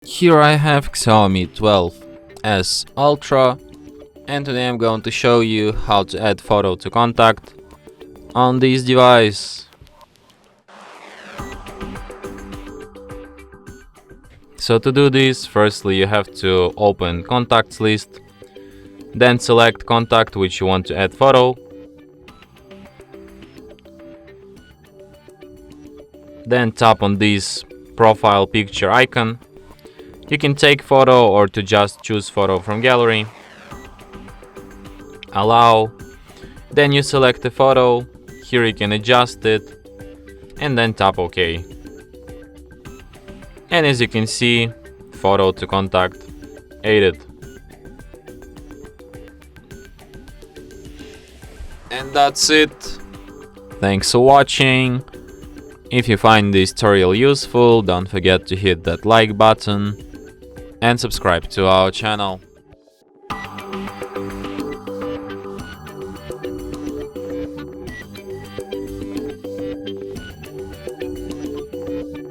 Here I have Xiaomi 12S Ultra, and today I'm going to show you how to add photo to contact on this device. So to do this, firstly you have to open contacts list, then select contact which you want to add photo. Then tap on this profile picture icon. You can take photo or to just choose photo from gallery. Allow. Then you select the photo. Here you can adjust it and then tap OK. And as you can see, photo to contact added. And that's it. Thanks for watching. If you find this tutorial useful, don't forget to hit that like button and subscribe to our channel.